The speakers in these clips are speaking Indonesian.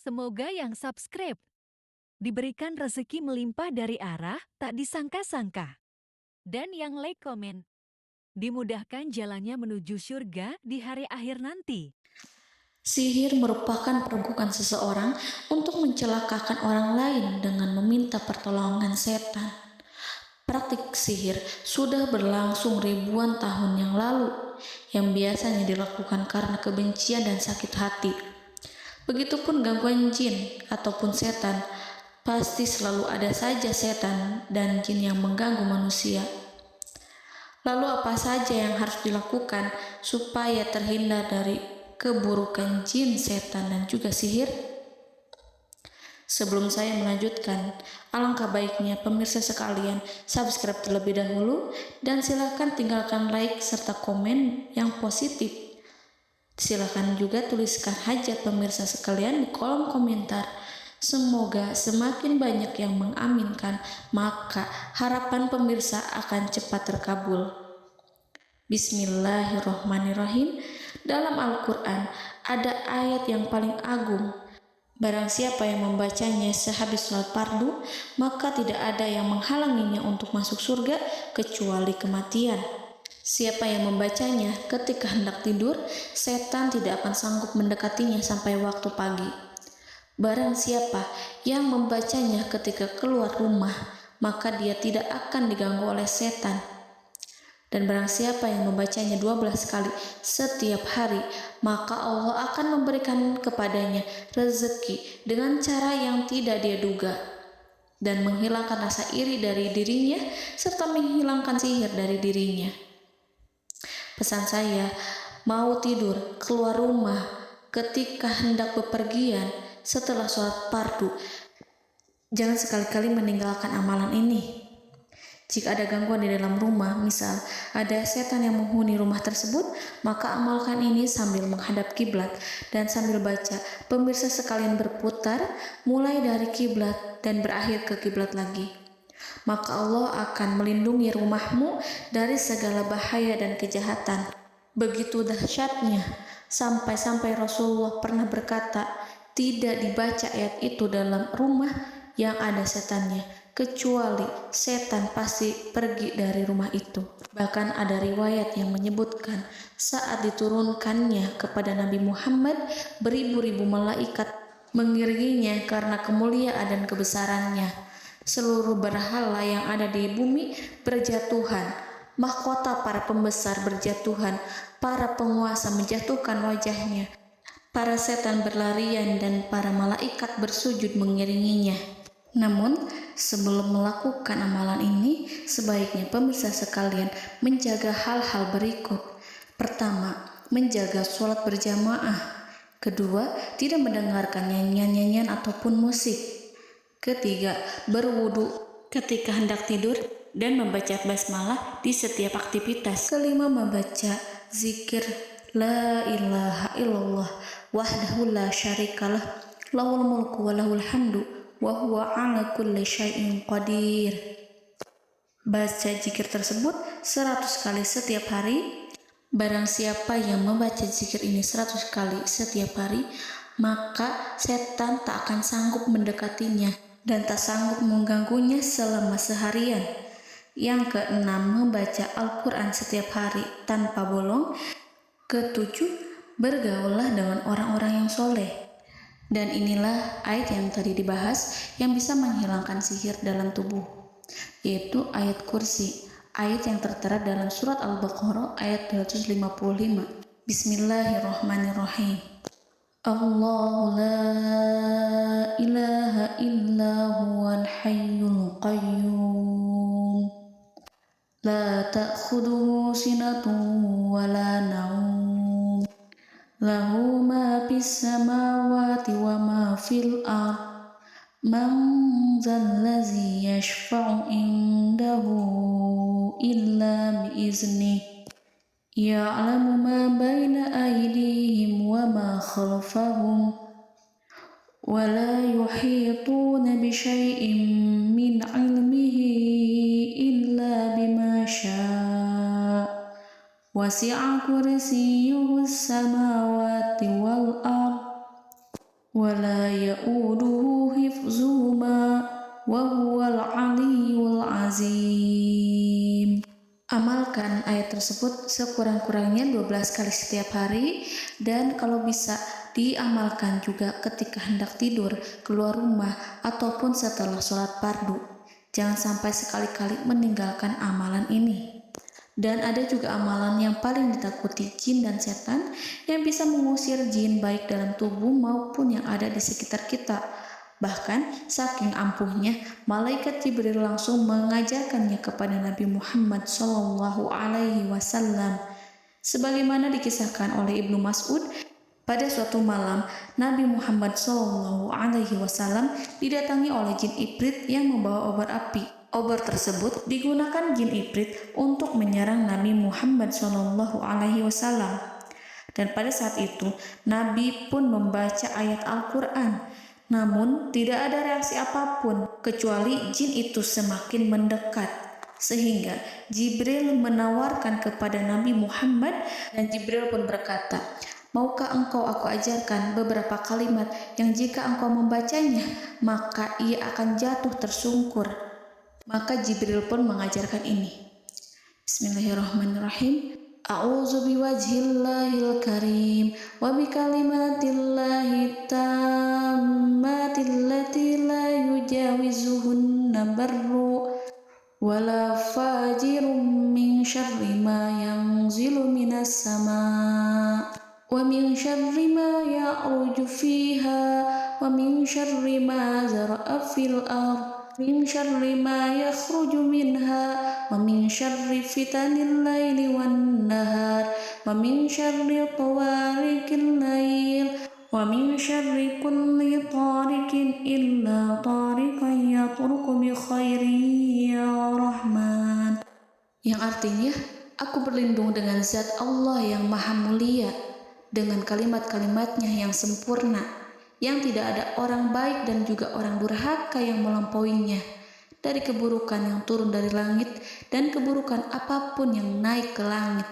Semoga yang subscribe diberikan rezeki melimpah dari arah tak disangka-sangka. Dan yang like komen, dimudahkan jalannya menuju surga di hari akhir nanti. Sihir merupakan perbuatan seseorang untuk mencelakakan orang lain dengan meminta pertolongan setan. Praktik sihir sudah berlangsung ribuan tahun yang lalu, yang biasanya dilakukan karena kebencian dan sakit hati. Begitupun gangguan jin ataupun setan, pasti selalu ada saja setan dan jin yang mengganggu manusia. Lalu apa saja yang harus dilakukan supaya terhindar dari keburukan jin, setan, dan juga sihir? Sebelum saya melanjutkan, alangkah baiknya pemirsa sekalian subscribe terlebih dahulu dan silakan tinggalkan like serta komen yang positif. Silakan juga tuliskan hajat pemirsa sekalian di kolom komentar. Semoga semakin banyak yang mengaminkan, maka harapan pemirsa akan cepat terkabul. Bismillahirrohmanirrohim. Dalam Al-Quran ada ayat yang paling agung. Barang siapa yang membacanya sehabis sholat fardu, maka tidak ada yang menghalanginya untuk masuk surga kecuali kematian. Siapa yang membacanya ketika hendak tidur, setan tidak akan sanggup mendekatinya sampai waktu pagi. Barang siapa yang membacanya ketika keluar rumah, maka dia tidak akan diganggu oleh setan. Dan barang siapa yang membacanya 12 kali setiap hari, maka Allah akan memberikan kepadanya rezeki dengan cara yang tidak dia duga, dan menghilangkan rasa iri dari dirinya, serta menghilangkan sihir dari dirinya. Pesan saya, mau tidur, keluar rumah, ketika hendak bepergian, setelah sholat fardu, jangan sekali-kali meninggalkan amalan ini. Jika ada gangguan di dalam rumah, misal ada setan yang menghuni rumah tersebut, maka amalkan ini sambil menghadap kiblat dan sambil baca. Pemirsa sekalian berputar mulai dari kiblat dan berakhir ke kiblat lagi. Maka Allah akan melindungi rumahmu dari segala bahaya dan kejahatan. Begitu dahsyatnya, sampai-sampai Rasulullah pernah berkata, tidak dibaca ayat itu dalam rumah yang ada setannya, kecuali setan pasti pergi dari rumah itu. Bahkan ada riwayat yang menyebutkan saat diturunkannya kepada Nabi Muhammad, beribu-ribu malaikat mengiringinya karena kemuliaan dan kebesarannya. Seluruh berhala yang ada di bumi berjatuhan, mahkota para pembesar berjatuhan, para penguasa menjatuhkan wajahnya, para setan berlarian, dan para malaikat bersujud mengiringinya. Namun, sebelum melakukan amalan ini, sebaiknya pemirsa sekalian menjaga hal-hal berikut. Pertama, menjaga sholat berjamaah. Kedua, tidak mendengarkan nyanyian-nyanyian ataupun musik. Ketiga, berwudu ketika hendak tidur dan membaca basmalah di setiap aktivitas. Kelima, membaca zikir la ilaha illallah wahdahu la syarikalah lahul mulku wa lahul hamdu wa huwa ala kulli syai'in qadir. Baca zikir tersebut 100 kali setiap hari. Barang siapa yang membaca zikir ini 100 kali setiap hari, maka setan tak akan sanggup mendekatinya dan tak sanggup mengganggunya selama seharian. Yang keenam, membaca Al-Quran setiap hari tanpa bolong. Ketujuh, bergaullah dengan orang-orang yang soleh. Dan inilah ayat yang tadi dibahas yang bisa menghilangkan sihir dalam tubuh, yaitu ayat kursi, ayat yang tertera dalam surat Al-Baqarah ayat 255. Bismillahirrahmanirrahim. Allahu la ilaha illa huwal hayyul qayyum la ta'khuduhu sinatun wa la naum lahu ma fis samawati wa ma fil ard man zallazi yashfa'u indahu illa biiznih ya'lamu ma baina aydihim wa ma khalfahum wa la yuhituna bi syai'in min 'ilmihi illa bima syaa' wasi'a kursiyyuhu as-samawati wal ard wa ولا يؤوده حفظهما وهو العلي العظيم. Amalkan ayat tersebut sekurang-kurangnya 12 kali setiap hari, dan kalau bisa diamalkan juga ketika hendak tidur, keluar rumah, ataupun setelah sholat fardu. Jangan sampai sekali-kali meninggalkan amalan ini. Dan ada juga amalan yang paling ditakuti jin dan setan yang bisa mengusir jin baik dalam tubuh maupun yang ada di sekitar kita. Bahkan saking ampuhnya, malaikat Jibril langsung mengajarkannya kepada Nabi Muhammad SAW. Sebagaimana dikisahkan oleh Ibnu Mas'ud, pada suatu malam Nabi Muhammad SAW didatangi oleh jin Ifrit yang membawa obor api. Obor tersebut digunakan jin Ifrit untuk menyerang Nabi Muhammad SAW. Dan pada saat itu Nabi pun membaca ayat Al-Quran. Namun tidak ada reaksi apapun kecuali jin itu semakin mendekat, sehingga Jibril menawarkan kepada Nabi Muhammad, dan Jibril pun berkata, "Maukah engkau aku ajarkan beberapa kalimat yang jika engkau membacanya maka ia akan jatuh tersungkur?" Maka Jibril pun mengajarkan ini. Bismillahirrahmanirrahim. A'udzu biwajhillahil karim wa bikalimatillahi tammati allati la yujawizuhunna barru wala fajirun min syarri ma yanzilu minas sama' wa min syarri ma ya'ruju fiha wa min syarri ma zara'a fil ardh min syarri ma yakhruju minha wa min syarri fitanil laili wan nahar wa min syarri tawarikil lail wa min syarri kulli tarikin illa tarikan yatruku bi khairin ya Rahman. Yang artinya, aku berlindung dengan zat Allah yang maha mulia, dengan kalimat-kalimatnya yang sempurna, yang tidak ada orang baik dan juga orang durhaka yang melampauinya, dari keburukan yang turun dari langit dan keburukan apapun yang naik ke langit,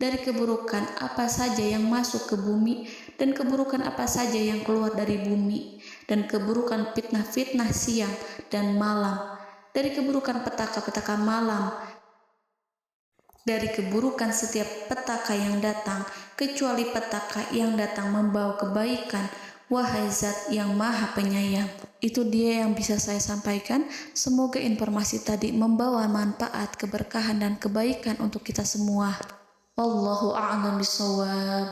dari keburukan apa saja yang masuk ke bumi dan keburukan apa saja yang keluar dari bumi, dan keburukan fitnah-fitnah siang dan malam, dari keburukan petaka-petaka malam, dari keburukan setiap petaka yang datang, kecuali petaka yang datang membawa kebaikan. Wahai Zat yang Maha Penyayang. Itu dia yang bisa saya sampaikan. Semoga informasi tadi membawa manfaat, keberkahan, dan kebaikan untuk kita semua. Wallahu a'lam bishawab.